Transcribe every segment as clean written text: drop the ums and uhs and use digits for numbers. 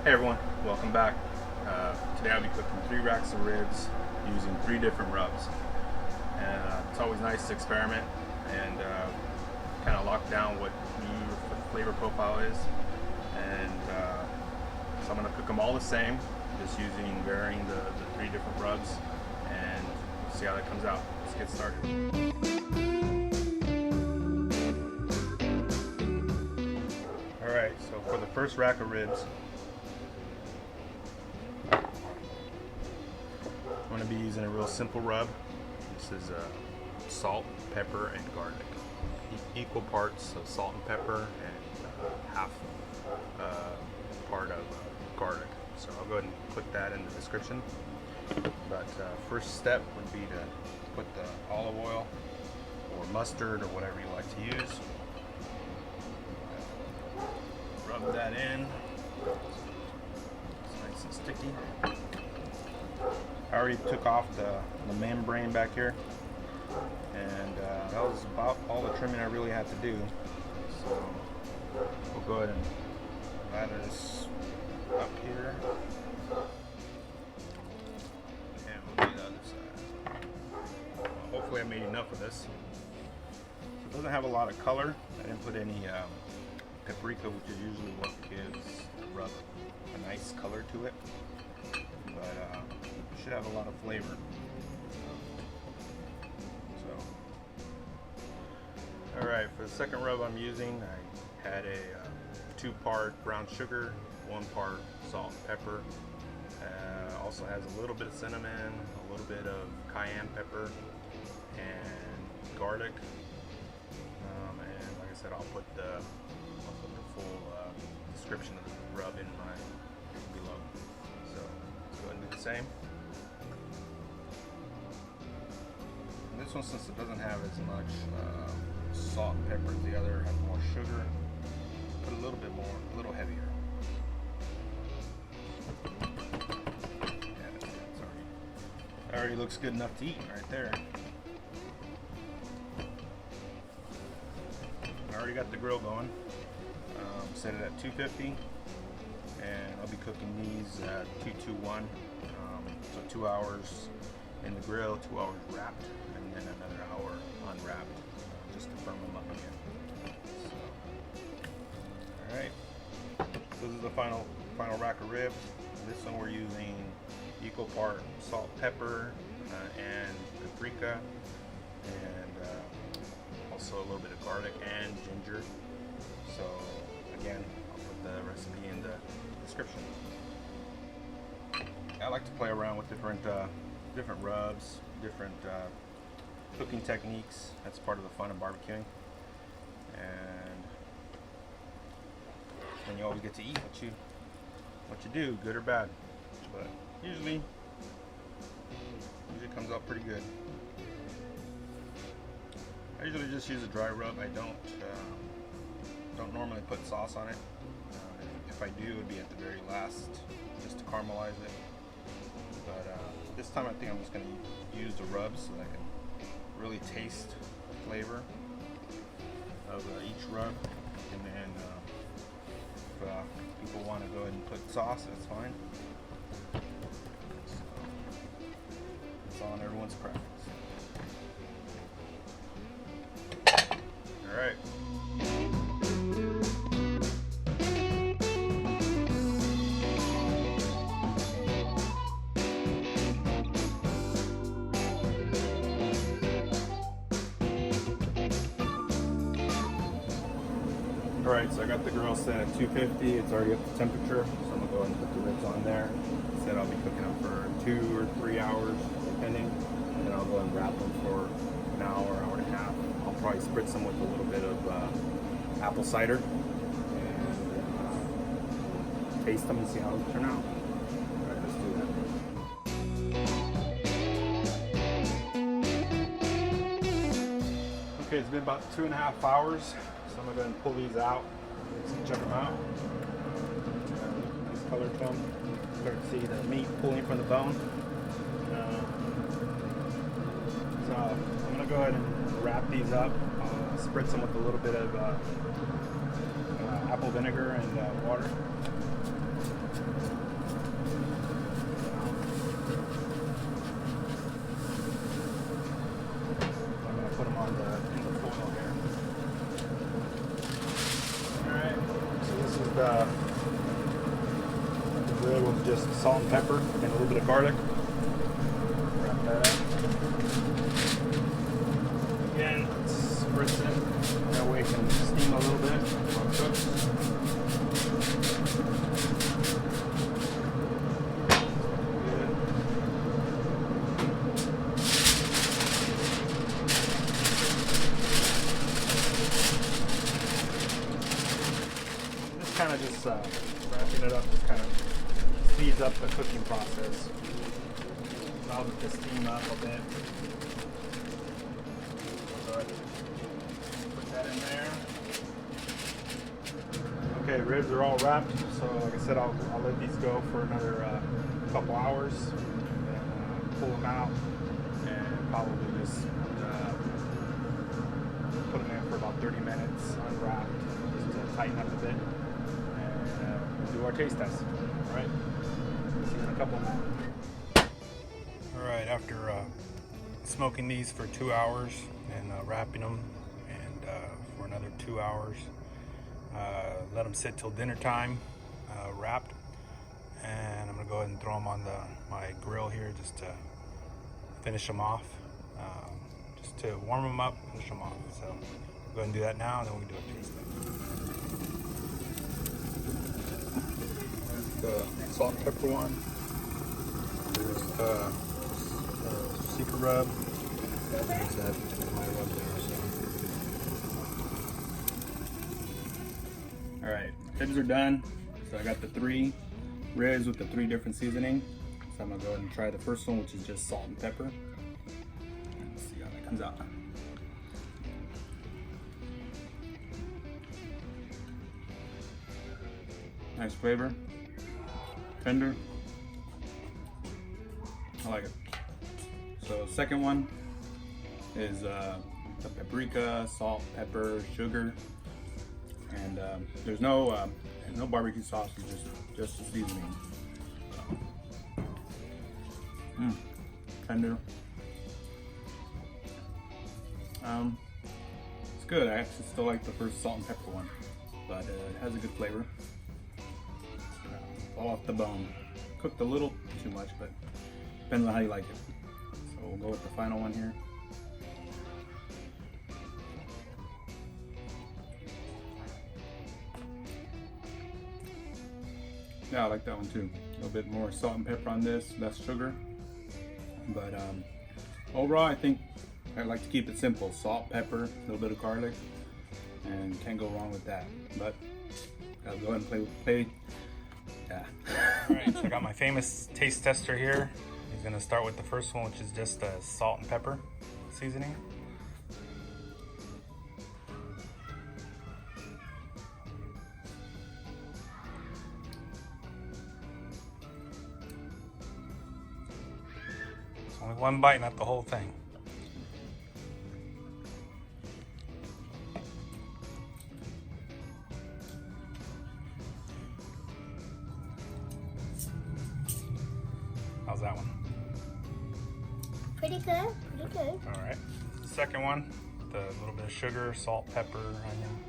Hey everyone, welcome back. Today I'll be cooking 3 racks of ribs using 3 different rubs. It's always nice to experiment and kind of lock down what your flavor profile is. And so I'm going to cook them all the same, just varying the 3 different rubs, and we'll see how that comes out. Let's get started. Alright, so for the first rack of ribs, I'm going to be using a real simple rub. This is salt, pepper, and garlic. Equal parts of salt and pepper and half part of garlic. So I'll go ahead and put that in the description. But first step would be to put the olive oil or mustard or whatever you like to use. Rub that in. It's nice and sticky. I already took off the membrane back here, and that was about all the trimming I really had to do. So we'll go ahead and lather this up here, and we'll do the other side. Hopefully I made enough of this. So it doesn't have a lot of color. I didn't put any paprika, which is usually what gives the rub a nice color to it, but it should have a lot of flavor. Alright, for the second rub I'm using, I had a 2-part brown sugar, 1 part salt and pepper. Also has a little bit of cinnamon, a little bit of cayenne pepper, and garlic. And like I said, I'll put the full description of the rub in below. So let's go ahead and do the same. And this one, since it doesn't have as much salt and pepper as the other, has more sugar, put a little bit more, a little heavier. Yeah, that already looks good enough to eat right there. I already got the grill going. Set it at 250, and I'll be cooking these at 221. So 2 hours in the grill, 2 hours wrapped, and then another hour unwrapped, just to firm them up again. So, all right, this is the final rack of ribs. This one we're using equal part salt, pepper, and paprika, and also a little bit of garlic and ginger. So again, I'll put the recipe in the description. I like to play around with different rubs, different cooking techniques. That's part of the fun of barbecuing, and then you always get to eat what you do, good or bad. But usually comes out pretty good. I usually just use a dry rub. I don't normally put sauce on it. If I do, it would be at the very last, just to caramelize it. But this time I think I'm just going to use the rub so that I can really taste the flavor of each rub. And then if people want to go ahead and put sauce, that's fine. So it's on everyone's preference. All right. Alright, so I got the grill set at 250. It's already up to temperature, so I'm going to go ahead and put the ribs on there. Said I'll be cooking them for 2 or 3 hours, depending. And then I'll go and wrap them for an hour, hour and a half. I'll probably spritz them with a little bit of apple cider and taste them and see how they turn out. Alright, let's do that. Okay, it's been about 2.5 hours. So I'm going to go ahead and pull these out. Check them out. Nice color to them. Start to see the meat pulling from the bone. So I'm going to go ahead and wrap these up. Spritz them with a little bit of apple vinegar and water. I'm going to put them on in the foil here. Alright, so this is the grill with just salt and pepper and a little bit of garlic. Wrap that up. Again, spritz it. That way it can steam a little bit while it cooks. Kind of just wrapping it up just kind of speeds up the cooking process. Allows it to steam up a bit. So put that in there. Okay, ribs are all wrapped. So like I said, I'll let these go for another couple hours. And pull them out and probably just put them in for about 30 minutes unwrapped, just to tighten up a bit. Do our taste test. All right. See you in a couple. All right. After smoking these for 2 hours and wrapping them, and for another 2 hours, let them sit till dinner time, wrapped, and I'm gonna go ahead and throw them on my grill here just to finish them off, just to warm them up, finish them off. So go ahead and do that now, and then we can do a taste test. The salt and pepper one. There's the secret rub. There's that my rub there. So. All right, ribs are done. So I got the 3 ribs with the 3 different seasoning. So I'm gonna go ahead and try the first one, which is just salt and pepper. Let's see how that comes out. Nice flavor. Tender. I like it. So second one is the paprika, salt, pepper, sugar, and there's no barbecue sauce, just the seasoning. Tender. It's good. I actually still like the first salt and pepper one, but it has a good flavor. All off the bone. Cooked a little too much, but depends on how you like it. So we'll go with the final one here. Yeah, I like that one too. A little bit more salt and pepper on this, less sugar. But overall, I think I like to keep it simple. Salt, pepper, a little bit of garlic, and can't go wrong with that. But I'll go ahead and play. Yeah. Alright, so I got my famous taste tester here. He's going to start with the first one, which is just the salt and pepper seasoning. It's only one bite, not the whole thing. How's that one? Pretty good, pretty good. All right. Second one, the little bit of sugar, salt, pepper, onion.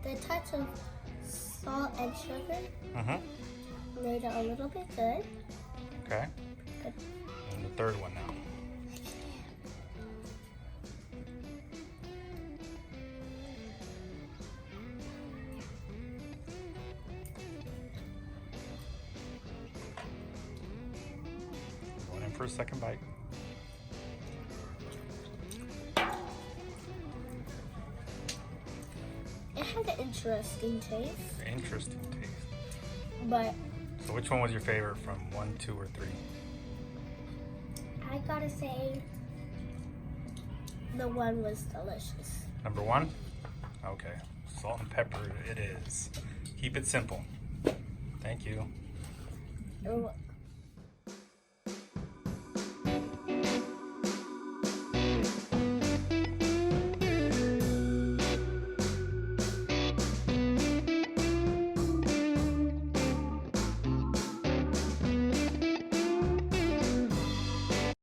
The touch of salt and sugar made it a little bit good. Okay. Good. And the third one now. Going in for a second bite. It had an interesting taste. Interesting taste. But So which one was your favorite from 1, 2, or 3? I gotta say, the one was delicious. Number 1? Okay. Salt and pepper it is. Keep it simple. Thank you. You're welcome.